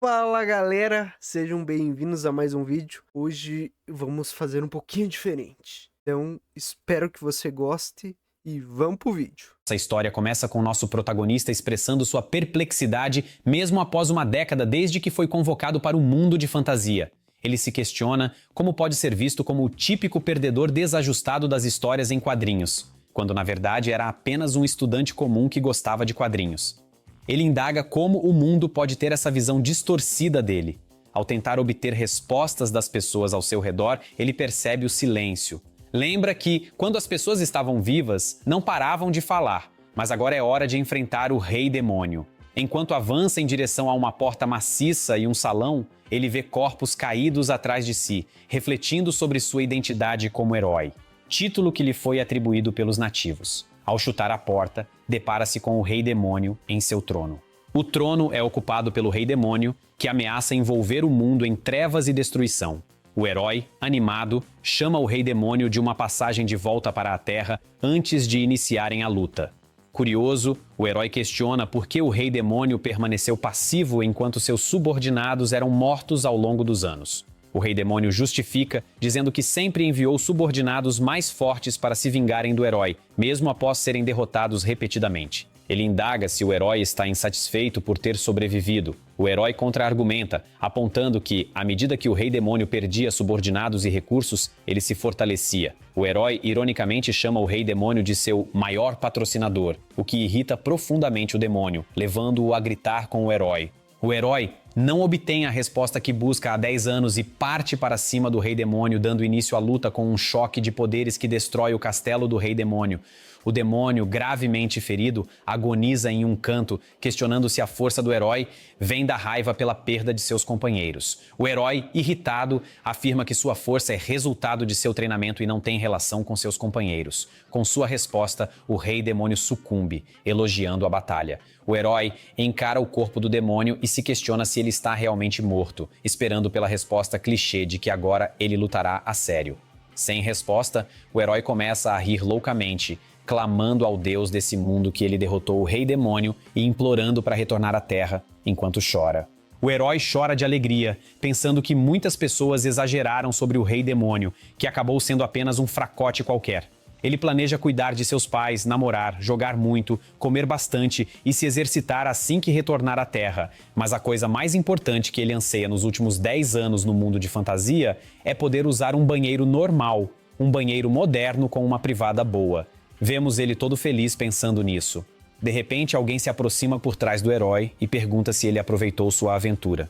Fala galera, sejam bem-vindos a mais um vídeo. Hoje vamos fazer um pouquinho diferente. Então espero que você goste e vamos pro vídeo. Essa história começa com o nosso protagonista expressando sua perplexidade mesmo após uma década desde que foi convocado para o mundo de fantasia. Ele se questiona como pode ser visto como o típico perdedor desajustado das histórias em quadrinhos, quando na verdade era apenas um estudante comum que gostava de quadrinhos. Ele indaga como o mundo pode ter essa visão distorcida dele. Ao tentar obter respostas das pessoas ao seu redor, ele percebe o silêncio. Lembra que, quando as pessoas estavam vivas, não paravam de falar, mas agora é hora de enfrentar o Rei Demônio. Enquanto avança em direção a uma porta maciça e um salão, ele vê corpos caídos atrás de si, refletindo sobre sua identidade como herói. Título que lhe foi atribuído pelos nativos. Ao chutar a porta, depara-se com o Rei Demônio em seu trono. O trono é ocupado pelo Rei Demônio, que ameaça envolver o mundo em trevas e destruição. O herói, animado, chama o Rei Demônio de uma passagem de volta para a Terra antes de iniciarem a luta. Curioso, o herói questiona por que o Rei Demônio permaneceu passivo enquanto seus subordinados eram mortos ao longo dos anos. O Rei Demônio justifica, dizendo que sempre enviou subordinados mais fortes para se vingarem do herói, mesmo após serem derrotados repetidamente. Ele indaga se o herói está insatisfeito por ter sobrevivido. O herói contra-argumenta, apontando que, à medida que o Rei Demônio perdia subordinados e recursos, ele se fortalecia. O herói ironicamente chama o Rei Demônio de seu maior patrocinador, o que irrita profundamente o demônio, levando-o a gritar com o herói. O herói não obtém a resposta que busca há 10 anos e parte para cima do Rei Demônio, dando início à luta com um choque de poderes que destrói o castelo do Rei Demônio. O demônio, gravemente ferido, agoniza em um canto, questionando se a força do herói vem da raiva pela perda de seus companheiros. O herói, irritado, afirma que sua força é resultado de seu treinamento e não tem relação com seus companheiros. Com sua resposta, o Rei Demônio sucumbe, elogiando a batalha. O herói encara o corpo do demônio e se questiona se ele está realmente morto, esperando pela resposta clichê de que agora ele lutará a sério. Sem resposta, o herói começa a rir loucamente, clamando ao Deus desse mundo que ele derrotou o Rei Demônio e implorando para retornar à Terra enquanto chora. O herói chora de alegria, pensando que muitas pessoas exageraram sobre o Rei Demônio, que acabou sendo apenas um fracote qualquer. Ele planeja cuidar de seus pais, namorar, jogar muito, comer bastante e se exercitar assim que retornar à Terra. Mas a coisa mais importante que ele anseia nos últimos 10 anos no mundo de fantasia é poder usar um banheiro normal, um banheiro moderno com uma privada boa. Vemos ele todo feliz pensando nisso. De repente, alguém se aproxima por trás do herói e pergunta se ele aproveitou sua aventura.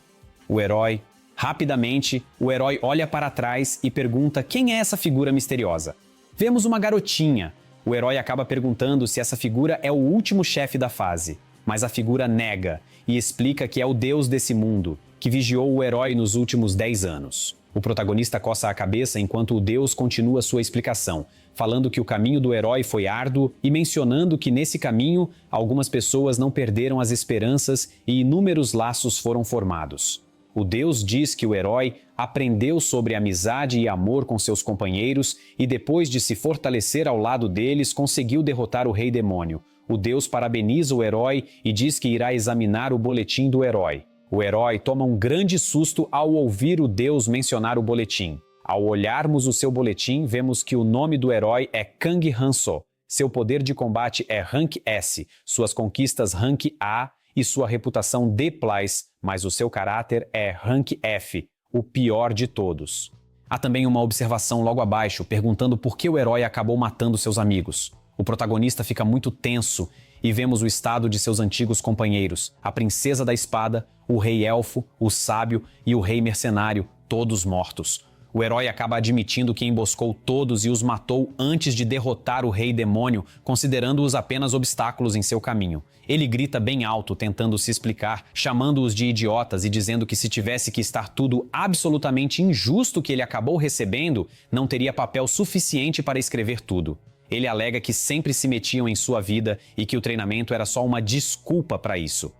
Rapidamente, o herói olha para trás e pergunta quem é essa figura misteriosa. Vemos uma garotinha. O herói acaba perguntando se essa figura é o último chefe da fase, mas a figura nega e explica que é o deus desse mundo, que vigiou o herói nos últimos 10 anos. O protagonista coça a cabeça enquanto o deus continua sua explicação, falando que o caminho do herói foi árduo e mencionando que nesse caminho algumas pessoas não perderam as esperanças e inúmeros laços foram formados. O deus diz que o herói aprendeu sobre amizade e amor com seus companheiros e depois de se fortalecer ao lado deles conseguiu derrotar o Rei Demônio. O deus parabeniza o herói e diz que irá examinar o boletim do herói. O herói toma um grande susto ao ouvir o deus mencionar o boletim. Ao olharmos o seu boletim, vemos que o nome do herói é Kang Hanso. Seu poder de combate é Rank S, suas conquistas Rank A e sua reputação D+, mas o seu caráter é Rank F, o pior de todos. Há também uma observação logo abaixo, perguntando por que o herói acabou matando seus amigos. O protagonista fica muito tenso e vemos o estado de seus antigos companheiros, a princesa da espada, o rei elfo, o sábio e o rei mercenário, todos mortos. O herói acaba admitindo que emboscou todos e os matou antes de derrotar o Rei Demônio, considerando-os apenas obstáculos em seu caminho. Ele grita bem alto, tentando se explicar, chamando-os de idiotas e dizendo que se tivesse que estar tudo absolutamente injusto que ele acabou recebendo, não teria papel suficiente para escrever tudo. Ele alega que sempre se metiam em sua vida e que o treinamento era só uma desculpa para isso.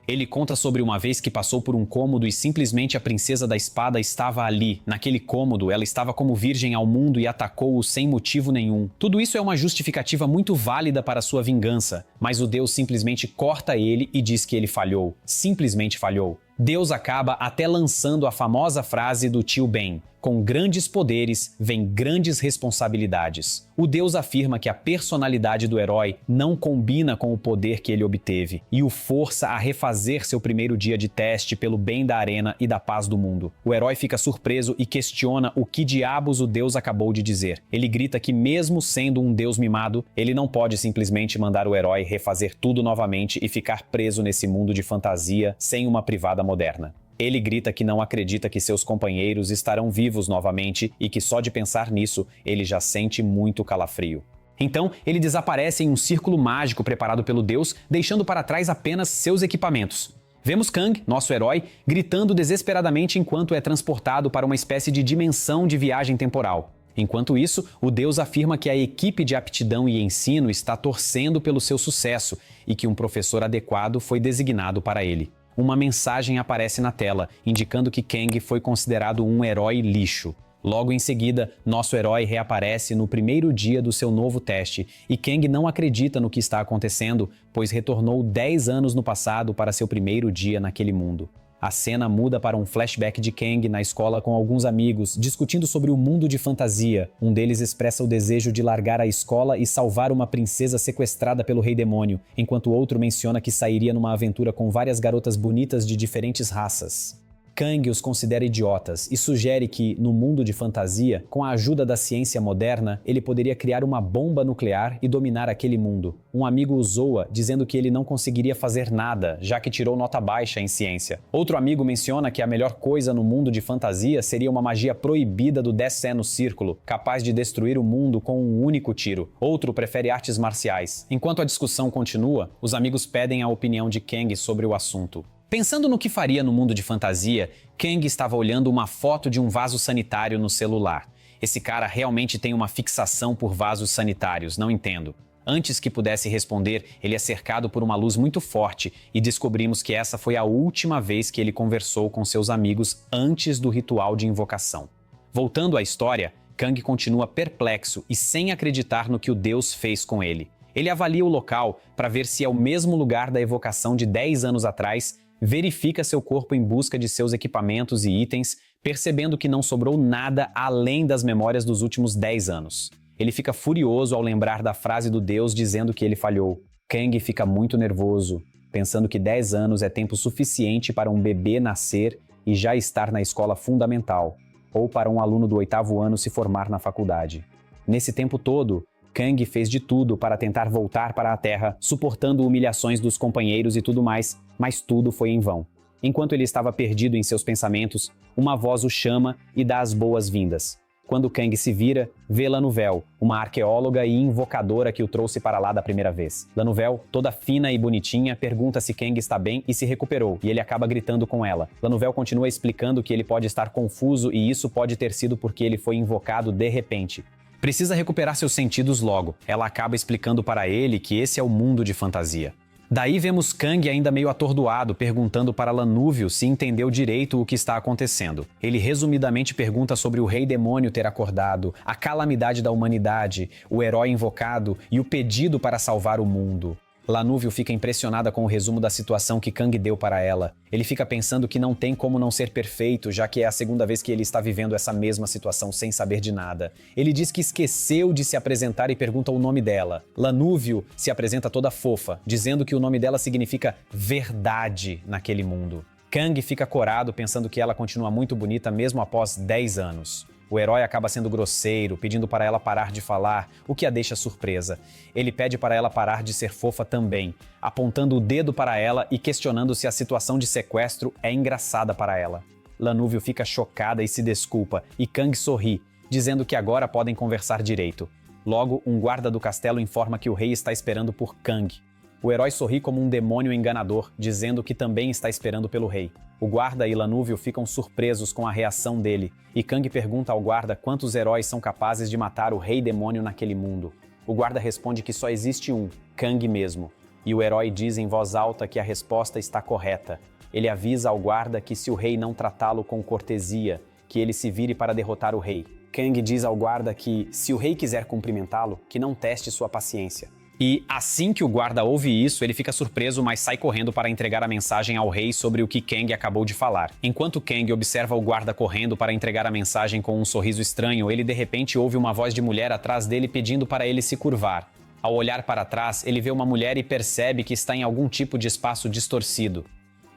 Ele conta sobre uma vez que passou por um cômodo e simplesmente a princesa da espada estava ali. Naquele cômodo, ela estava como virgem ao mundo e atacou-o sem motivo nenhum. Tudo isso é uma justificativa muito válida para sua vingança, mas o deus simplesmente corta ele e diz que ele falhou. Simplesmente falhou. Deus acaba até lançando a famosa frase do tio Ben: com grandes poderes vem grandes responsabilidades. O Deus afirma que a personalidade do herói não combina com o poder que ele obteve e o força a refazer seu primeiro dia de teste pelo bem da arena e da paz do mundo. O herói fica surpreso e questiona o que diabos o Deus acabou de dizer. Ele grita que mesmo sendo um Deus mimado, ele não pode simplesmente mandar o herói refazer tudo novamente e ficar preso nesse mundo de fantasia sem uma privada moderna. Ele grita que não acredita que seus companheiros estarão vivos novamente e que só de pensar nisso, ele já sente muito calafrio. Então, ele desaparece em um círculo mágico preparado pelo Deus, deixando para trás apenas seus equipamentos. Vemos Kang, nosso herói, gritando desesperadamente enquanto é transportado para uma espécie de dimensão de viagem temporal. Enquanto isso, o Deus afirma que a equipe de aptidão e ensino está torcendo pelo seu sucesso e que um professor adequado foi designado para ele. Uma mensagem aparece na tela, indicando que Kang foi considerado um herói lixo. Logo em seguida, nosso herói reaparece no primeiro dia do seu novo teste e Kang não acredita no que está acontecendo, pois retornou 10 anos no passado para seu primeiro dia naquele mundo. A cena muda para um flashback de Kang na escola com alguns amigos, discutindo sobre o mundo de fantasia. Um deles expressa o desejo de largar a escola e salvar uma princesa sequestrada pelo Rei Demônio, enquanto o outro menciona que sairia numa aventura com várias garotas bonitas de diferentes raças. Kang os considera idiotas e sugere que, no mundo de fantasia, com a ajuda da ciência moderna, ele poderia criar uma bomba nuclear e dominar aquele mundo. Um amigo o zoa, dizendo que ele não conseguiria fazer nada, já que tirou nota baixa em ciência. Outro amigo menciona que a melhor coisa no mundo de fantasia seria uma magia proibida do Déceno Círculo, capaz de destruir o mundo com um único tiro. Outro prefere artes marciais. Enquanto a discussão continua, os amigos pedem a opinião de Kang sobre o assunto. Pensando no que faria no mundo de fantasia, Kang estava olhando uma foto de um vaso sanitário no celular. Esse cara realmente tem uma fixação por vasos sanitários, não entendo. Antes que pudesse responder, ele é cercado por uma luz muito forte e descobrimos que essa foi a última vez que ele conversou com seus amigos antes do ritual de invocação. Voltando à história, Kang continua perplexo e sem acreditar no que o Deus fez com ele. Ele avalia o local para ver se é o mesmo lugar da evocação de 10 anos atrás, verifica seu corpo em busca de seus equipamentos e itens, percebendo que não sobrou nada além das memórias dos últimos 10 anos. Ele fica furioso ao lembrar da frase do Deus dizendo que ele falhou. Kang fica muito nervoso, pensando que 10 anos é tempo suficiente para um bebê nascer e já estar na escola fundamental, ou para um aluno do 8º ano se formar na faculdade. Nesse tempo todo, Kang fez de tudo para tentar voltar para a Terra, suportando humilhações dos companheiros e tudo mais, mas tudo foi em vão. Enquanto ele estava perdido em seus pensamentos, uma voz o chama e dá as boas-vindas. Quando Kang se vira, vê Lanuvel, uma arqueóloga e invocadora que o trouxe para lá da primeira vez. Lanuvel, toda fina e bonitinha, pergunta se Kang está bem e se recuperou, e ele acaba gritando com ela. Lanuvel continua explicando que ele pode estar confuso e isso pode ter sido porque ele foi invocado de repente. Precisa recuperar seus sentidos logo. Ela acaba explicando para ele que esse é o mundo de fantasia. Daí vemos Kang ainda meio atordoado, perguntando para Lanúvio se entendeu direito o que está acontecendo. Ele resumidamente pergunta sobre o Rei Demônio ter acordado, a calamidade da humanidade, o herói invocado e o pedido para salvar o mundo. Lanúvio fica impressionada com o resumo da situação que Kang deu para ela. Ele fica pensando que não tem como não ser perfeito, já que é a segunda vez que ele está vivendo essa mesma situação sem saber de nada. Ele diz que esqueceu de se apresentar e pergunta o nome dela. Lanúvio se apresenta toda fofa, dizendo que o nome dela significa verdade naquele mundo. Kang fica corado pensando que ela continua muito bonita mesmo após 10 anos. O herói acaba sendo grosseiro, pedindo para ela parar de falar, o que a deixa surpresa. Ele pede para ela parar de ser fofa também, apontando o dedo para ela e questionando se a situação de sequestro é engraçada para ela. Lanúvio fica chocada e se desculpa, e Kang sorri, dizendo que agora podem conversar direito. Logo, um guarda do castelo informa que o rei está esperando por Kang. O herói sorri como um demônio enganador, dizendo que também está esperando pelo rei. O guarda e Lanúvio ficam surpresos com a reação dele, e Kang pergunta ao guarda quantos heróis são capazes de matar o rei demônio naquele mundo. O guarda responde que só existe um, Kang mesmo, e o herói diz em voz alta que a resposta está correta. Ele avisa ao guarda que se o rei não tratá-lo com cortesia, que ele se vire para derrotar o rei. Kang diz ao guarda que, se o rei quiser cumprimentá-lo, que não teste sua paciência. E assim que o guarda ouve isso, ele fica surpreso, mas sai correndo para entregar a mensagem ao rei sobre o que Kang acabou de falar. Enquanto Kang observa o guarda correndo para entregar a mensagem com um sorriso estranho, ele de repente ouve uma voz de mulher atrás dele pedindo para ele se curvar. Ao olhar para trás, ele vê uma mulher e percebe que está em algum tipo de espaço distorcido.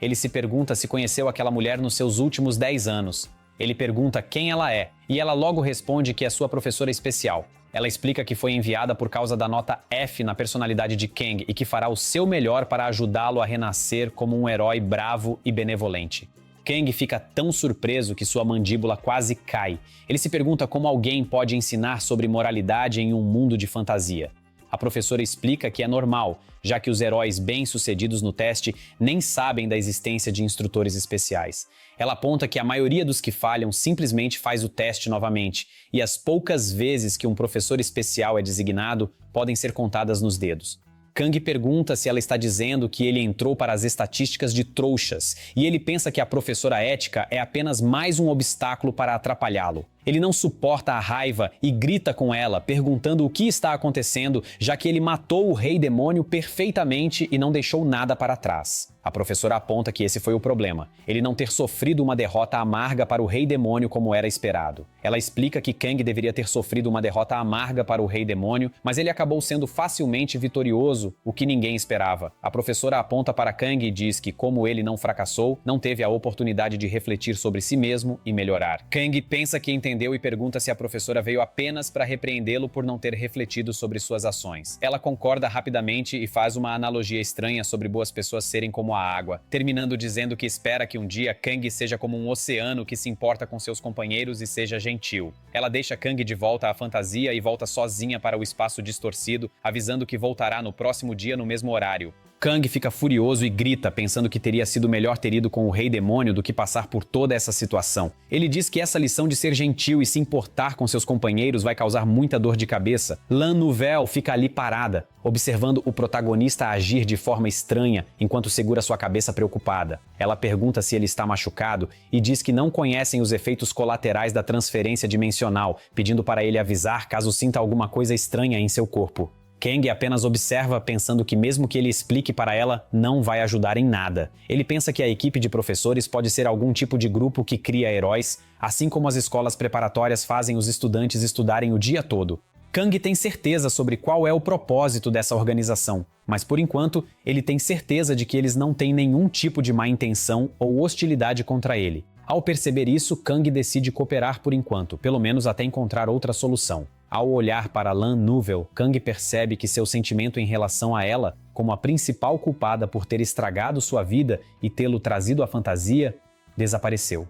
Ele se pergunta se conheceu aquela mulher nos seus últimos 10 anos. Ele pergunta quem ela é, e ela logo responde que é sua professora especial. Ela explica que foi enviada por causa da nota F na personalidade de Kang e que fará o seu melhor para ajudá-lo a renascer como um herói bravo e benevolente. Kang fica tão surpreso que sua mandíbula quase cai. Ele se pergunta como alguém pode ensinar sobre moralidade em um mundo de fantasia. A professora explica que é normal, já que os heróis bem-sucedidos no teste nem sabem da existência de instrutores especiais. Ela aponta que a maioria dos que falham simplesmente faz o teste novamente, e as poucas vezes que um professor especial é designado podem ser contadas nos dedos. Kang pergunta se ela está dizendo que ele entrou para as estatísticas de trouxas, e ele pensa que a professora ética é apenas mais um obstáculo para atrapalhá-lo. Ele não suporta a raiva e grita com ela, perguntando o que está acontecendo, já que ele matou o Rei Demônio perfeitamente e não deixou nada para trás. A professora aponta que esse foi o problema, ele não ter sofrido uma derrota amarga para o Rei Demônio como era esperado. Ela explica que Kang deveria ter sofrido uma derrota amarga para o Rei Demônio, mas ele acabou sendo facilmente vitorioso, o que ninguém esperava. A professora aponta para Kang e diz que, como ele não fracassou, não teve a oportunidade de refletir sobre si mesmo e melhorar. Kang pensa que entendeu e pergunta se a professora veio apenas para repreendê-lo por não ter refletido sobre suas ações. Ela concorda rapidamente e faz uma analogia estranha sobre boas pessoas serem como a água, terminando dizendo que espera que um dia Kang seja como um oceano que se importa com seus companheiros e seja gentil. Ela deixa Kang de volta à fantasia e volta sozinha para o espaço distorcido, avisando que voltará no próximo dia no mesmo horário. Kang fica furioso e grita, pensando que teria sido melhor ter ido com o Rei Demônio do que passar por toda essa situação. Ele diz que essa lição de ser gentil e se importar com seus companheiros vai causar muita dor de cabeça. Lan Nouvelle fica ali parada, observando o protagonista agir de forma estranha enquanto segura sua cabeça preocupada. Ela pergunta se ele está machucado e diz que não conhecem os efeitos colaterais da transferência dimensional, pedindo para ele avisar caso sinta alguma coisa estranha em seu corpo. Kang apenas observa, pensando que mesmo que ele explique para ela, não vai ajudar em nada. Ele pensa que a equipe de professores pode ser algum tipo de grupo que cria heróis, assim como as escolas preparatórias fazem os estudantes estudarem o dia todo. Kang tem certeza sobre qual é o propósito dessa organização, mas por enquanto ele tem certeza de que eles não têm nenhum tipo de má intenção ou hostilidade contra ele. Ao perceber isso, Kang decide cooperar por enquanto, pelo menos até encontrar outra solução. Ao olhar para Lan Nouvelle, Kang percebe que seu sentimento em relação a ela, como a principal culpada por ter estragado sua vida e tê-lo trazido à fantasia, desapareceu.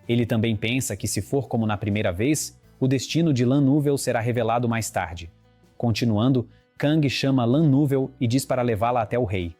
Ele também pensa que, se for como na primeira vez, o destino de Lan Nouvelle será revelado mais tarde. Continuando, Kang chama Lan Nouvelle e diz para levá-la até o rei.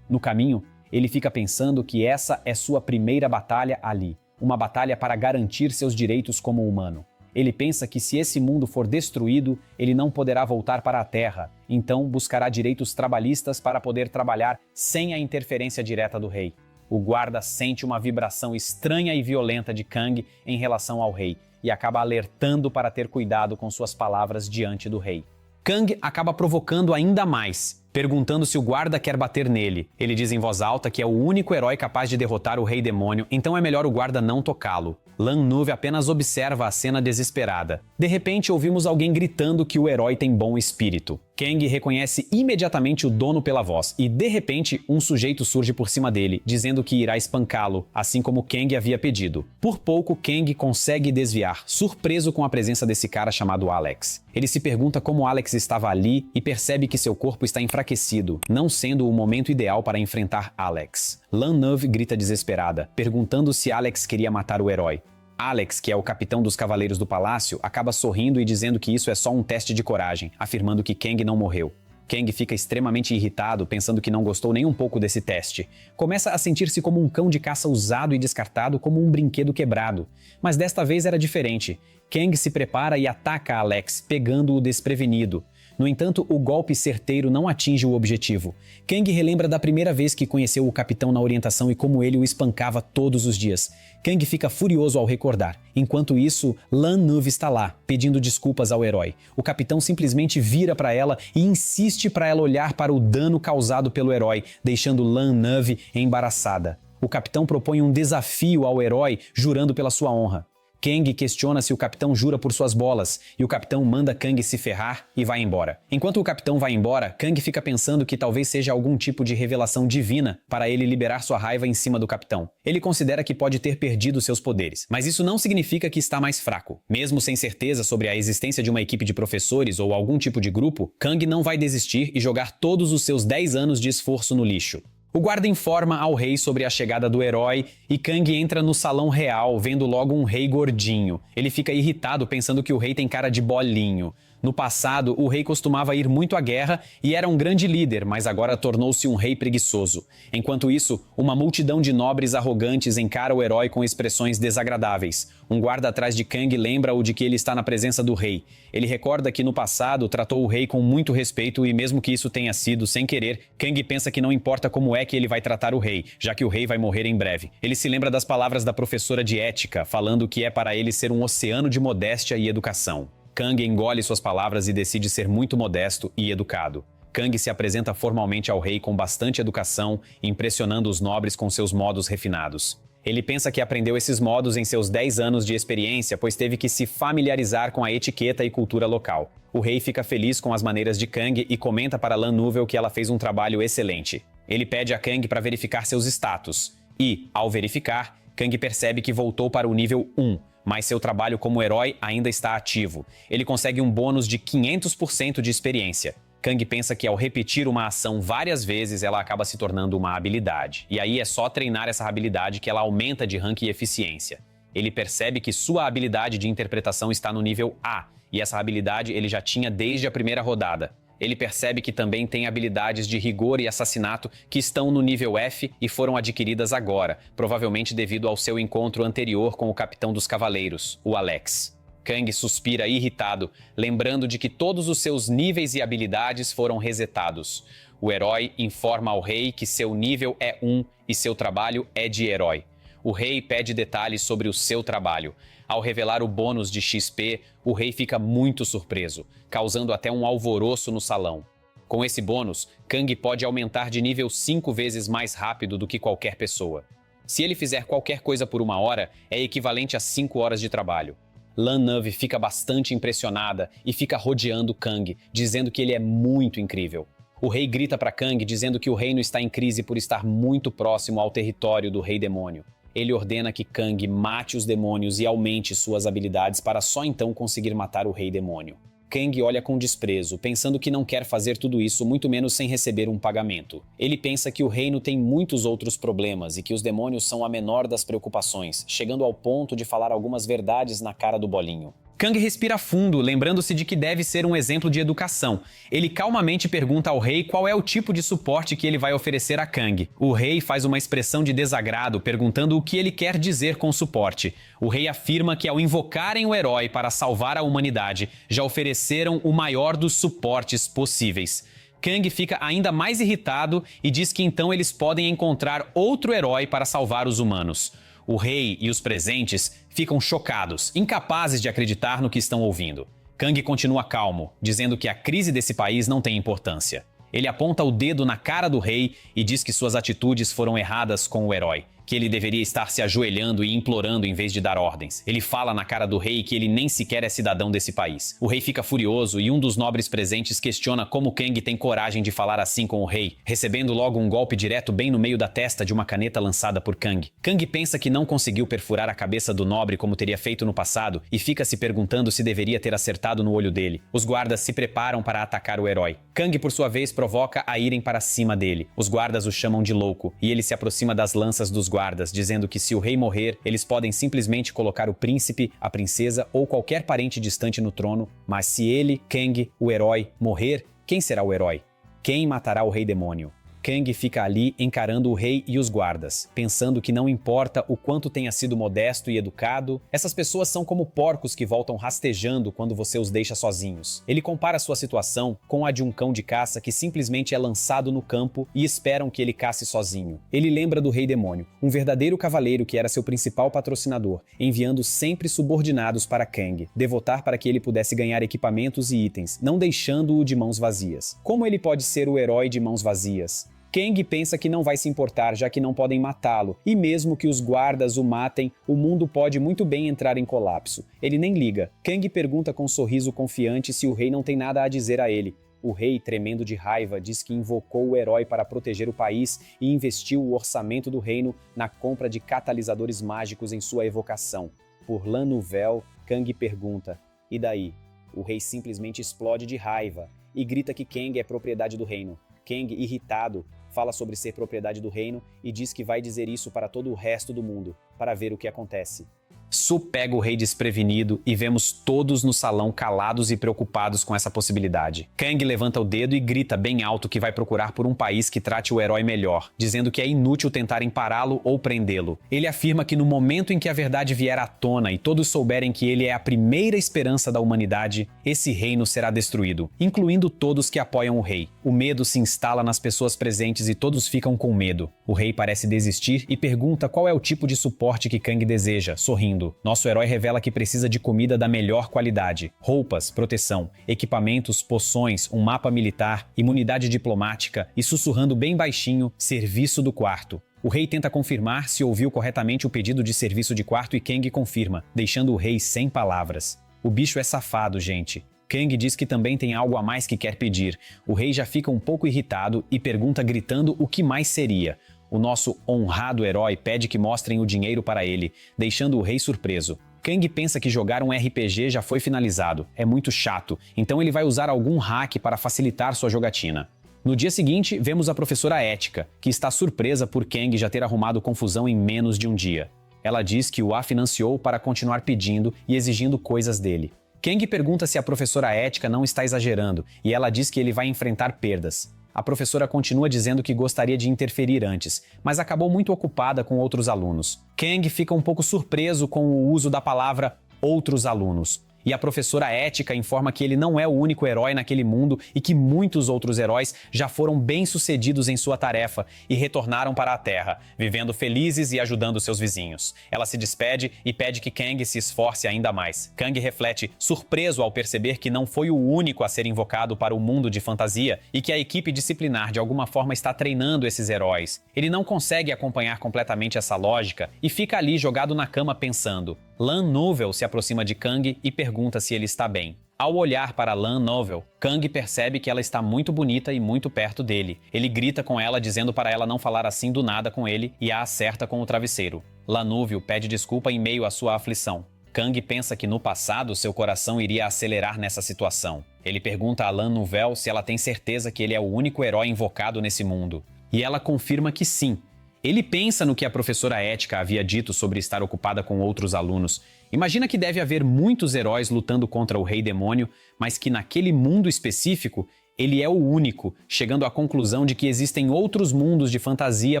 No caminho, ele fica pensando que essa é sua primeira batalha ali, uma batalha para garantir seus direitos como humano. Ele pensa que se esse mundo for destruído, ele não poderá voltar para a Terra, então buscará direitos trabalhistas para poder trabalhar sem a interferência direta do rei. O guarda sente uma vibração estranha e violenta de Kang em relação ao rei e acaba alertando para ter cuidado com suas palavras diante do rei. Kang acaba provocando ainda mais, perguntando se o guarda quer bater nele. Ele diz em voz alta que é o único herói capaz de derrotar o Rei Demônio, então é melhor o guarda não tocá-lo. Lan Nouvelle apenas observa a cena desesperada. De repente, ouvimos alguém gritando que o herói tem bom espírito. Kang reconhece imediatamente o dono pela voz e, de repente, um sujeito surge por cima dele, dizendo que irá espancá-lo, assim como Kang havia pedido. Por pouco, Kang consegue desviar, surpreso com a presença desse cara chamado Alex. Ele se pergunta como Alex estava ali e percebe que seu corpo está enfraquecido, não sendo o momento ideal para enfrentar Alex. Lan Nouvelle grita desesperada, perguntando se Alex queria matar o herói. Alex, que é o capitão dos Cavaleiros do Palácio, acaba sorrindo e dizendo que isso é só um teste de coragem, afirmando que Kang não morreu. Kang fica extremamente irritado, pensando que não gostou nem um pouco desse teste. Começa a sentir-se como um cão de caça usado e descartado, como um brinquedo quebrado. Mas desta vez era diferente. Kang se prepara e ataca Alex, pegando-o desprevenido. No entanto, o golpe certeiro não atinge o objetivo. Kang relembra da primeira vez que conheceu o capitão na orientação e como ele o espancava todos os dias. Kang fica furioso ao recordar. Enquanto isso, Lan Nuve está lá, pedindo desculpas ao herói. O capitão simplesmente vira para ela e insiste para ela olhar para o dano causado pelo herói, deixando Lan Nuve embaraçada. O capitão propõe um desafio ao herói, jurando pela sua honra. Kang questiona se o capitão jura por suas bolas, e o capitão manda Kang se ferrar e vai embora. Enquanto o capitão vai embora, Kang fica pensando que talvez seja algum tipo de revelação divina para ele liberar sua raiva em cima do capitão. Ele considera que pode ter perdido seus poderes, mas isso não significa que está mais fraco. Mesmo sem certeza sobre a existência de uma equipe de professores ou algum tipo de grupo, Kang não vai desistir e jogar todos os seus 10 anos de esforço no lixo. O guarda informa ao rei sobre a chegada do herói e Kang entra no salão real, vendo logo um rei gordinho. Ele fica irritado pensando que o rei tem cara de bolinho. No passado, o rei costumava ir muito à guerra e era um grande líder, mas agora tornou-se um rei preguiçoso. Enquanto isso, uma multidão de nobres arrogantes encara o herói com expressões desagradáveis. Um guarda atrás de Kang lembra-o de que ele está na presença do rei. Ele recorda que no passado tratou o rei com muito respeito e mesmo que isso tenha sido sem querer, Kang pensa que não importa como é que ele vai tratar o rei, já que o rei vai morrer em breve. Ele se lembra das palavras da professora de ética, falando que é para ele ser um oceano de modéstia e educação. Kang engole suas palavras e decide ser muito modesto e educado. Kang se apresenta formalmente ao rei com bastante educação, impressionando os nobres com seus modos refinados. Ele pensa que aprendeu esses modos em seus 10 anos de experiência, pois teve que se familiarizar com a etiqueta e cultura local. O rei fica feliz com as maneiras de Kang e comenta para Lan Nuve que ela fez um trabalho excelente. Ele pede a Kang para verificar seus status. E, ao verificar, Kang percebe que voltou para o nível 1, mas seu trabalho como herói ainda está ativo. Ele consegue um bônus de 500% de experiência. Kang pensa que ao repetir uma ação várias vezes, ela acaba se tornando uma habilidade. E aí é só treinar essa habilidade que ela aumenta de rank e eficiência. Ele percebe que sua habilidade de interpretação está no nível A, e essa habilidade ele já tinha desde a primeira rodada. Ele percebe que também tem habilidades de rigor e assassinato que estão no nível F e foram adquiridas agora, provavelmente devido ao seu encontro anterior com o capitão dos cavaleiros, o Alex. Kang suspira irritado, lembrando de que todos os seus níveis e habilidades foram resetados. O herói informa ao rei que seu nível é 1 e seu trabalho é de herói. O rei pede detalhes sobre o seu trabalho. Ao revelar o bônus de XP, o rei fica muito surpreso, causando até um alvoroço no salão. Com esse bônus, Kang pode aumentar de nível 5 vezes mais rápido do que qualquer pessoa. Se ele fizer qualquer coisa por 1 hora, é equivalente a 5 horas de trabalho. Lan Nuve fica bastante impressionada e fica rodeando Kang, dizendo que ele é muito incrível. O rei grita para Kang dizendo que o reino está em crise por estar muito próximo ao território do Rei Demônio. Ele ordena que Kang mate os demônios e aumente suas habilidades para só então conseguir matar o Rei Demônio. Kang olha com desprezo, pensando que não quer fazer tudo isso, muito menos sem receber um pagamento. Ele pensa que o reino tem muitos outros problemas e que os demônios são a menor das preocupações, chegando ao ponto de falar algumas verdades na cara do bolinho. Kang respira fundo, lembrando-se de que deve ser um exemplo de educação. Ele calmamente pergunta ao rei qual é o tipo de suporte que ele vai oferecer a Kang. O rei faz uma expressão de desagrado, perguntando o que ele quer dizer com suporte. O rei afirma que ao invocarem o herói para salvar a humanidade, já ofereceram o maior dos suportes possíveis. Kang fica ainda mais irritado e diz que então eles podem encontrar outro herói para salvar os humanos. O rei e os presentes ficam chocados, incapazes de acreditar no que estão ouvindo. Kang continua calmo, dizendo que a crise desse país não tem importância. Ele aponta o dedo na cara do rei e diz que suas atitudes foram erradas com o herói, que ele deveria estar se ajoelhando e implorando em vez de dar ordens. Ele fala na cara do rei que ele nem sequer é cidadão desse país. O rei fica furioso e um dos nobres presentes questiona como Kang tem coragem de falar assim com o rei, recebendo logo um golpe direto bem no meio da testa de uma caneta lançada por Kang. Kang pensa que não conseguiu perfurar a cabeça do nobre como teria feito no passado e fica se perguntando se deveria ter acertado no olho dele. Os guardas se preparam para atacar o herói. Kang, por sua vez, provoca a irem para cima dele. Os guardas o chamam de louco e ele se aproxima das lanças dos guardas, dizendo que se o rei morrer, eles podem simplesmente colocar o príncipe, a princesa ou qualquer parente distante no trono, mas se ele, Kang, o herói, morrer, quem será o herói? Quem matará o Rei Demônio? Kang fica ali encarando o rei e os guardas, pensando que não importa o quanto tenha sido modesto e educado, essas pessoas são como porcos que voltam rastejando quando você os deixa sozinhos. Ele compara sua situação com a de um cão de caça que simplesmente é lançado no campo e esperam que ele casse sozinho. Ele lembra do Rei Demônio, um verdadeiro cavaleiro que era seu principal patrocinador, enviando sempre subordinados para Kang, devotar para que ele pudesse ganhar equipamentos e itens, não deixando-o de mãos vazias. Como ele pode ser o herói de mãos vazias? Kang pensa que não vai se importar, já que não podem matá-lo, e mesmo que os guardas o matem, o mundo pode muito bem entrar em colapso. Ele nem liga. Kang pergunta com um sorriso confiante se o rei não tem nada a dizer a ele. O rei, tremendo de raiva, diz que invocou o herói para proteger o país e investiu o orçamento do reino na compra de catalisadores mágicos em sua evocação. Por Lan Nouvel, Kang pergunta, e daí? O rei simplesmente explode de raiva e grita que Kang é propriedade do reino. Kang, irritado, fala sobre ser propriedade do reino e diz que vai dizer isso para todo o resto do mundo, para ver o que acontece. Su pega o rei desprevenido e vemos todos no salão calados e preocupados com essa possibilidade. Kang levanta o dedo e grita bem alto que vai procurar por um país que trate o herói melhor, dizendo que é inútil tentarem pará-lo ou prendê-lo. Ele afirma que no momento em que a verdade vier à tona e todos souberem que ele é a primeira esperança da humanidade, esse reino será destruído, incluindo todos que apoiam o rei. O medo se instala nas pessoas presentes e todos ficam com medo. O rei parece desistir e pergunta qual é o tipo de suporte que Kang deseja, sorrindo. Nosso herói revela que precisa de comida da melhor qualidade, roupas, proteção, equipamentos, poções, um mapa militar, imunidade diplomática e, sussurrando bem baixinho, serviço do quarto. O rei tenta confirmar se ouviu corretamente o pedido de serviço de quarto e Kang confirma, deixando o rei sem palavras. O bicho é safado, gente. Kang diz que também tem algo a mais que quer pedir. O rei já fica um pouco irritado e pergunta gritando o que mais seria. O nosso honrado herói pede que mostrem o dinheiro para ele, deixando o rei surpreso. Kang pensa que jogar um RPG já foi finalizado, é muito chato, então ele vai usar algum hack para facilitar sua jogatina. No dia seguinte, vemos a professora Ética, que está surpresa por Kang já ter arrumado confusão em menos de um dia. Ela diz que o financiou para continuar pedindo e exigindo coisas dele. Kang pergunta se a professora Ética não está exagerando, e ela diz que ele vai enfrentar perdas. A professora continua dizendo que gostaria de interferir antes, mas acabou muito ocupada com outros alunos. Kang fica um pouco surpreso com o uso da palavra outros alunos. E a professora Ética informa que ele não é o único herói naquele mundo e que muitos outros heróis já foram bem-sucedidos em sua tarefa e retornaram para a Terra, vivendo felizes e ajudando seus vizinhos. Ela se despede e pede que Kang se esforce ainda mais. Kang reflete, surpreso ao perceber que não foi o único a ser invocado para o mundo de fantasia e que a equipe disciplinar de alguma forma está treinando esses heróis. Ele não consegue acompanhar completamente essa lógica e fica ali jogado na cama pensando. Lan Nouvel se aproxima de Kang e pergunta se ele está bem. Ao olhar para Lan Nouvel, Kang percebe que ela está muito bonita e muito perto dele. Ele grita com ela dizendo para ela não falar assim do nada com ele e a acerta com o travesseiro. Lan Nouvel pede desculpa em meio à sua aflição. Kang pensa que no passado seu coração iria acelerar nessa situação. Ele pergunta a Lan Nouvel se ela tem certeza que ele é o único herói invocado nesse mundo. E ela confirma que sim. Ele pensa no que a professora Ética havia dito sobre estar ocupada com outros alunos. Imagina que deve haver muitos heróis lutando contra o Rei Demônio, mas que naquele mundo específico, ele é o único, chegando à conclusão de que existem outros mundos de fantasia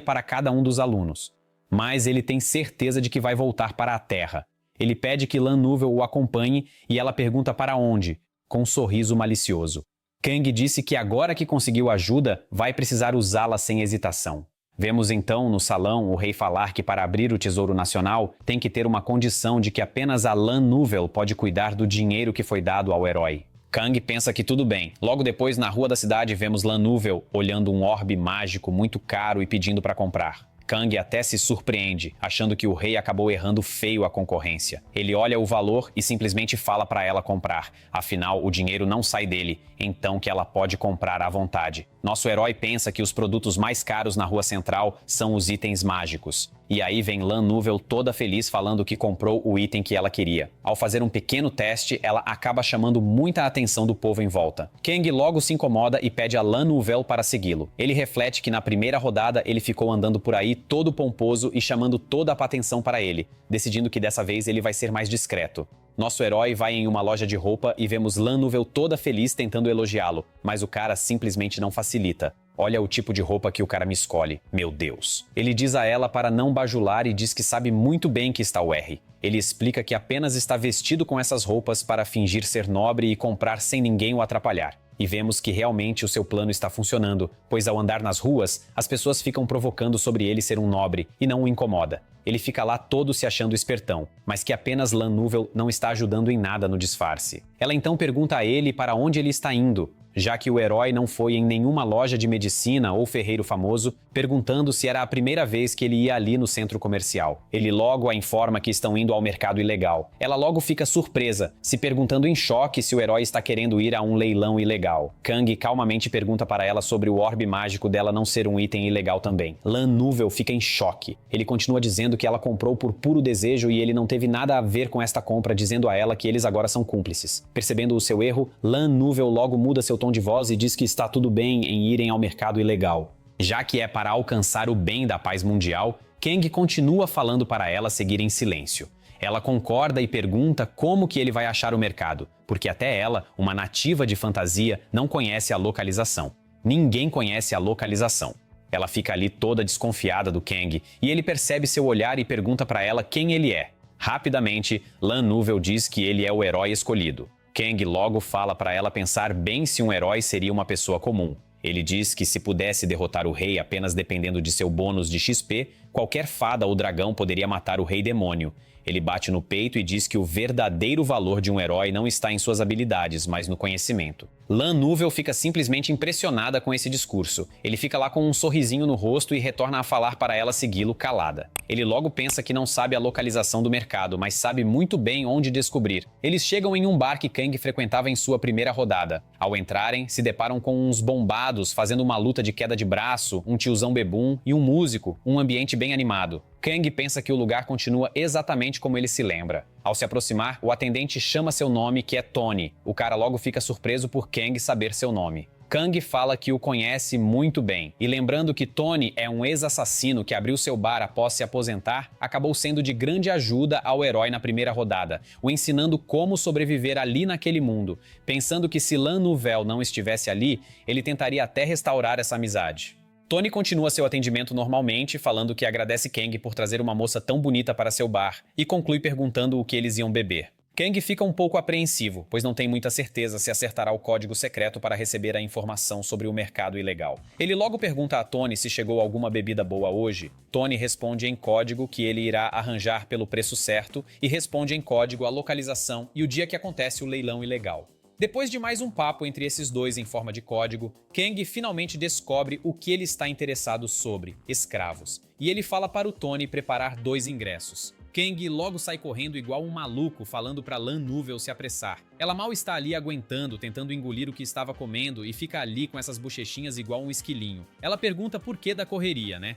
para cada um dos alunos. Mas ele tem certeza de que vai voltar para a Terra. Ele pede que Lan Nouvel o acompanhe e ela pergunta para onde, com um sorriso malicioso. Kang disse que agora que conseguiu ajuda, vai precisar usá-la sem hesitação. Vemos então no salão o rei falar que para abrir o Tesouro Nacional tem que ter uma condição de que apenas a Lan Nouvel pode cuidar do dinheiro que foi dado ao herói. Kang pensa que tudo bem. Logo depois, na rua da cidade, vemos Lan Nouvel olhando um orbe mágico muito caro e pedindo para comprar. Kang até se surpreende, achando que o rei acabou errando feio a concorrência. Ele olha o valor e simplesmente fala para ela comprar. Afinal, o dinheiro não sai dele, então que ela pode comprar à vontade. Nosso herói pensa que os produtos mais caros na rua central são os itens mágicos. E aí vem Lan Nouvel toda feliz falando que comprou o item que ela queria. Ao fazer um pequeno teste, ela acaba chamando muita atenção do povo em volta. Kang logo se incomoda e pede a Lan Nouvel para segui-lo. Ele reflete que na primeira rodada ele ficou andando por aí todo pomposo e chamando toda a atenção para ele, decidindo que dessa vez ele vai ser mais discreto. Nosso herói vai em uma loja de roupa e vemos Lan Nouvel toda feliz tentando elogiá-lo, mas o cara simplesmente não facilita. Olha o tipo de roupa que o cara me escolhe. Meu Deus. Ele diz a ela para não bajular e diz que sabe muito bem que está o R. Ele explica que apenas está vestido com essas roupas para fingir ser nobre e comprar sem ninguém o atrapalhar. E vemos que realmente o seu plano está funcionando, pois ao andar nas ruas, as pessoas ficam provocando sobre ele ser um nobre e não o incomoda. Ele fica lá todo se achando espertão, mas que apenas Lan Nuvel não está ajudando em nada no disfarce. Ela então pergunta a ele para onde ele está indo, já que o herói não foi em nenhuma loja de medicina ou ferreiro famoso, perguntando se era a primeira vez que ele ia ali no centro comercial. Ele logo a informa que estão indo ao mercado ilegal. Ela logo fica surpresa, se perguntando em choque se o herói está querendo ir a um leilão ilegal. Kang calmamente pergunta para ela sobre o orbe mágico dela não ser um item ilegal também. Lan Nuvel fica em choque. Ele continua dizendo que ela comprou por puro desejo e ele não teve nada a ver com esta compra, dizendo a ela que eles agora são cúmplices. Percebendo o seu erro, Lan Nuvel logo muda seu tom de voz e diz que está tudo bem em irem ao mercado ilegal. Já que é para alcançar o bem da paz mundial, Kang continua falando para ela seguir em silêncio. Ela concorda e pergunta como que ele vai achar o mercado, porque até ela, uma nativa de fantasia, não conhece a localização. Ninguém conhece a localização. Ela fica ali toda desconfiada do Kang e ele percebe seu olhar e pergunta para ela quem ele é. Rapidamente, Lan Nuvel diz que ele é o herói escolhido. Kang logo fala para ela pensar bem se um herói seria uma pessoa comum. Ele diz que se pudesse derrotar o rei apenas dependendo de seu bônus de XP, qualquer fada ou dragão poderia matar o rei demônio. Ele bate no peito e diz que o verdadeiro valor de um herói não está em suas habilidades, mas no conhecimento. Lan Nuvel fica simplesmente impressionada com esse discurso. Ele fica lá com um sorrisinho no rosto e retorna a falar para ela segui-lo calada. Ele logo pensa que não sabe a localização do mercado, mas sabe muito bem onde descobrir. Eles chegam em um bar que Kang frequentava em sua primeira rodada. Ao entrarem, se deparam com uns bombados fazendo uma luta de queda de braço, um tiozão bebum e um músico, um ambiente bem animado. Kang pensa que o lugar continua exatamente como ele se lembra. Ao se aproximar, o atendente chama seu nome, que é Tony. O cara logo fica surpreso por Kang saber seu nome. Kang fala que o conhece muito bem, e lembrando que Tony é um ex-assassino que abriu seu bar após se aposentar, acabou sendo de grande ajuda ao herói na primeira rodada, o ensinando como sobreviver ali naquele mundo, pensando que se Lan Nuvel não estivesse ali, ele tentaria até restaurar essa amizade. Tony continua seu atendimento normalmente, falando que agradece Kang por trazer uma moça tão bonita para seu bar, e conclui perguntando o que eles iam beber. Kang fica um pouco apreensivo, pois não tem muita certeza se acertará o código secreto para receber a informação sobre o mercado ilegal. Ele logo pergunta a Tony se chegou alguma bebida boa hoje. Tony responde em código que ele irá arranjar pelo preço certo e responde em código a localização e o dia que acontece o leilão ilegal. Depois de mais um papo entre esses dois em forma de código, Kang finalmente descobre o que ele está interessado sobre, escravos. E ele fala para o Tony preparar 2 ingressos. Kang logo sai correndo igual um maluco, falando para Lan Nuvel se apressar. Ela mal está ali aguentando, tentando engolir o que estava comendo e fica ali com essas bochechinhas igual um esquilinho. Ela pergunta por que da correria, né?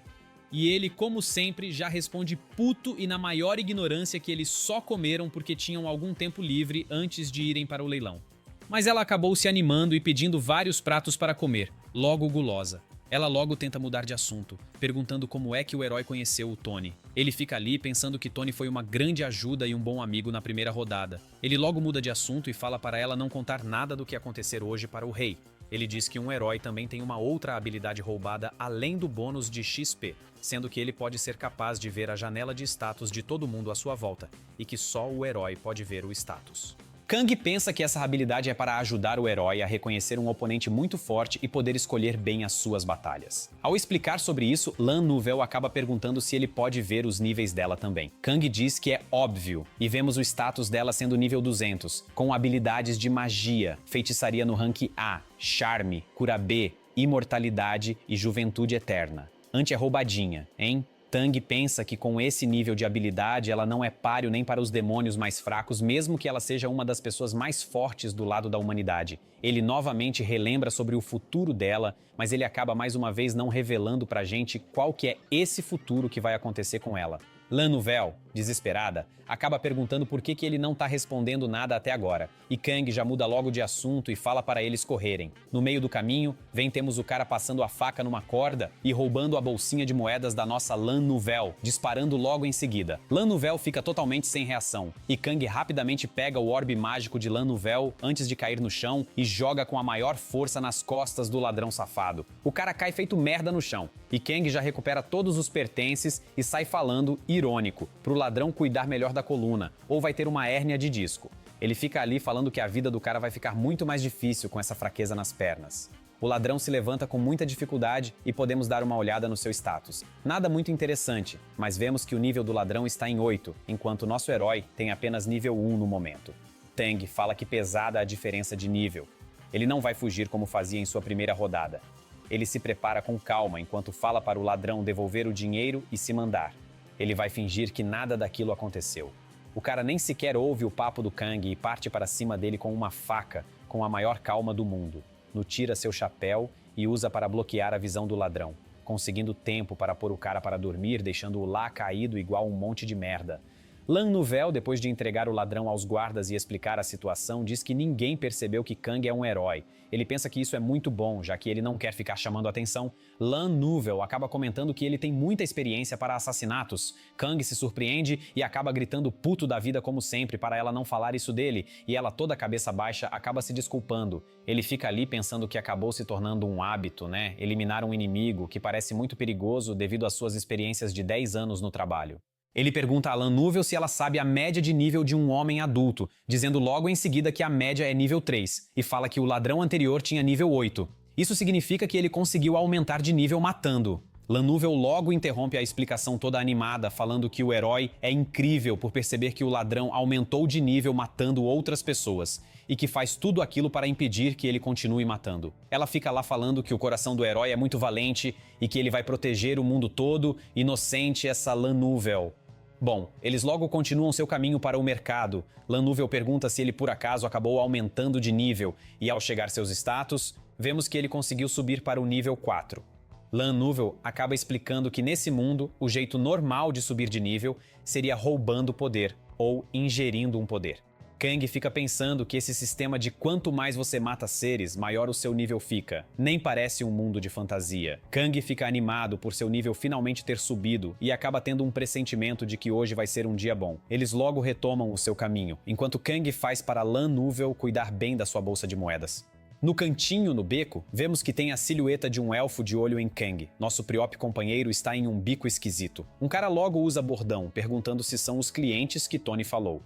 E ele, como sempre, já responde puto e na maior ignorância que eles só comeram porque tinham algum tempo livre antes de irem para o leilão. Mas ela acabou se animando e pedindo vários pratos para comer, logo gulosa. Ela logo tenta mudar de assunto, perguntando como é que o herói conheceu o Tony. Ele fica ali pensando que Tony foi uma grande ajuda e um bom amigo na primeira rodada. Ele logo muda de assunto e fala para ela não contar nada do que acontecer hoje para o rei. Ele diz que um herói também tem uma outra habilidade roubada além do bônus de XP, sendo que ele pode ser capaz de ver a janela de status de todo mundo à sua volta, e que só o herói pode ver o status. Kang pensa que essa habilidade é para ajudar o herói a reconhecer um oponente muito forte e poder escolher bem as suas batalhas. Ao explicar sobre isso, Lan Nuvel acaba perguntando se ele pode ver os níveis dela também. Kang diz que é óbvio, e vemos o status dela sendo nível 200, com habilidades de magia, feitiçaria no rank A, charme, cura B, imortalidade e juventude eterna. Anti-roubadinha, hein? Tang pensa que com esse nível de habilidade ela não é páreo nem para os demônios mais fracos, mesmo que ela seja uma das pessoas mais fortes do lado da humanidade. Ele novamente relembra sobre o futuro dela, mas ele acaba mais uma vez não revelando pra gente qual que é esse futuro que vai acontecer com ela. Lan Nuvel, Desesperada, acaba perguntando por que ele não tá respondendo nada até agora, e Kang já muda logo de assunto e fala para eles correrem. No meio do caminho, temos o cara passando a faca numa corda e roubando a bolsinha de moedas da nossa Lan Nouvel, disparando logo em seguida. Lan Nouvel fica totalmente sem reação, e Kang rapidamente pega o orbe mágico de Lan Nouvel antes de cair no chão e joga com a maior força nas costas do ladrão safado. O cara cai feito merda no chão, e Kang já recupera todos os pertences e sai falando, irônico, pro ladrão cuidar melhor da coluna, ou vai ter uma hérnia de disco. Ele fica ali falando que a vida do cara vai ficar muito mais difícil com essa fraqueza nas pernas. O ladrão se levanta com muita dificuldade e podemos dar uma olhada no seu status. Nada muito interessante, mas vemos que o nível do ladrão está em 8, enquanto nosso herói tem apenas nível 1 no momento. Tang fala que pesada a diferença de nível. Ele não vai fugir como fazia em sua primeira rodada. Ele se prepara com calma enquanto fala para o ladrão devolver o dinheiro e se mandar. Ele vai fingir que nada daquilo aconteceu. O cara nem sequer ouve o papo do Kang e parte para cima dele com uma faca, com a maior calma do mundo. Tira seu chapéu e usa para bloquear a visão do ladrão, conseguindo tempo para pôr o cara para dormir, deixando-o lá caído igual um monte de merda. Lan Nouvel, depois de entregar o ladrão aos guardas e explicar a situação, diz que ninguém percebeu que Kang é um herói. Ele pensa que isso é muito bom, já que ele não quer ficar chamando atenção. Lan Nouvel acaba comentando que ele tem muita experiência para assassinatos. Kang se surpreende e acaba gritando puto da vida como sempre para ela não falar isso dele, e ela toda cabeça baixa acaba se desculpando. Ele fica ali pensando que acabou se tornando um hábito, né? Eliminar um inimigo que parece muito perigoso devido às suas experiências de 10 anos no trabalho. Ele pergunta a Lan Nouvel se ela sabe a média de nível de um homem adulto, dizendo logo em seguida que a média é nível 3, e fala que o ladrão anterior tinha nível 8. Isso significa que ele conseguiu aumentar de nível matando. Lan Nouvel logo interrompe a explicação toda animada, falando que o herói é incrível por perceber que o ladrão aumentou de nível matando outras pessoas, e que faz tudo aquilo para impedir que ele continue matando. Ela fica lá falando que o coração do herói é muito valente e que ele vai proteger o mundo todo, inocente essa Lan Nouvel. Bom, eles logo continuam seu caminho para o mercado. Lan Nouvel pergunta se ele por acaso acabou aumentando de nível, e ao chegar seus status, vemos que ele conseguiu subir para o nível 4. Lan Nouvel acaba explicando que nesse mundo, o jeito normal de subir de nível seria roubando poder, ou ingerindo um poder. Kang fica pensando que esse sistema de quanto mais você mata seres, maior o seu nível fica. Nem parece um mundo de fantasia. Kang fica animado por seu nível finalmente ter subido e acaba tendo um pressentimento de que hoje vai ser um dia bom. Eles logo retomam o seu caminho, enquanto Kang faz para Lan Nouvel cuidar bem da sua bolsa de moedas. No cantinho, no beco, vemos que tem a silhueta de um elfo de olho em Kang. Nosso Priop companheiro está em um bico esquisito. Um cara logo usa bordão, perguntando se são os clientes que Tony falou.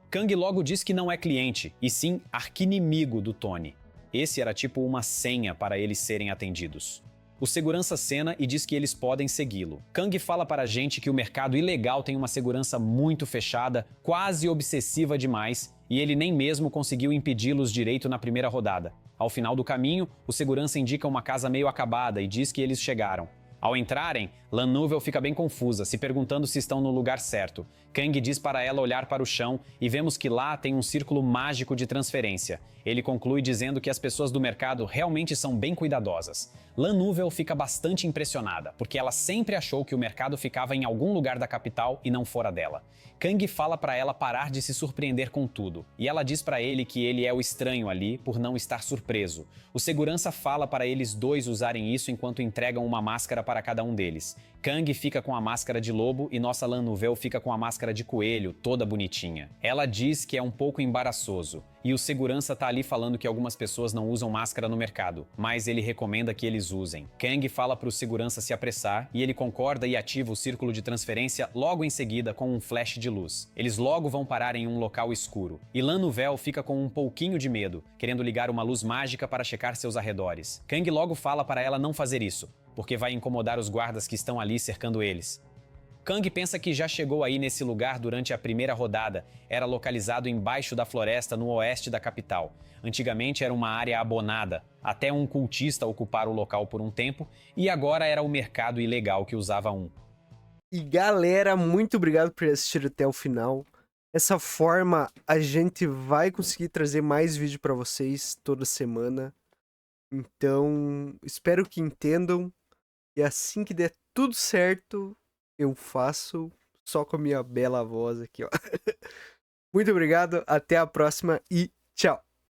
Kang logo diz que não é cliente, e sim arquinimigo do Tony. Esse era tipo uma senha para eles serem atendidos. O segurança cena e diz que eles podem segui-lo. Kang fala para a gente que o mercado ilegal tem uma segurança muito fechada, quase obsessiva demais, e ele nem mesmo conseguiu impedi-los direito na primeira rodada. Ao final do caminho, o segurança indica uma casa meio acabada e diz que eles chegaram. Ao entrarem, Lan Nouvel fica bem confusa, se perguntando se estão no lugar certo. Kang diz para ela olhar para o chão e vemos que lá tem um círculo mágico de transferência. Ele conclui dizendo que as pessoas do mercado realmente são bem cuidadosas. Lan Nouvel fica bastante impressionada, porque ela sempre achou que o mercado ficava em algum lugar da capital e não fora dela. Kang fala para ela parar de se surpreender com tudo, e ela diz para ele que ele é o estranho ali por não estar surpreso. O segurança fala para eles dois usarem isso enquanto entregam uma máscara para cada um deles. Kang fica com a máscara de lobo e nossa Lan Nouvel fica com a máscara de coelho, toda bonitinha. Ela diz que é um pouco embaraçoso, e o segurança tá ali falando que algumas pessoas não usam máscara no mercado, mas ele recomenda que eles usem. Kang fala pro segurança se apressar, e ele concorda e ativa o círculo de transferência logo em seguida com um flash de luz. Eles logo vão parar em um local escuro, e Lan Nouvel fica com um pouquinho de medo, querendo ligar uma luz mágica para checar seus arredores. Kang logo fala para ela não fazer isso, porque vai incomodar os guardas que estão ali cercando eles. Kang pensa que já chegou aí nesse lugar durante a primeira rodada. Era localizado embaixo da floresta no oeste da capital. Antigamente era uma área abonada, até um cultista ocupar o local por um tempo, e agora era o mercado ilegal que usava um. E galera, muito obrigado por assistir até o final. Dessa forma, a gente vai conseguir trazer mais vídeo para vocês toda semana. Então, espero que entendam. E assim que der tudo certo, eu faço só com a minha bela voz aqui, ó. Muito obrigado, até a próxima e tchau!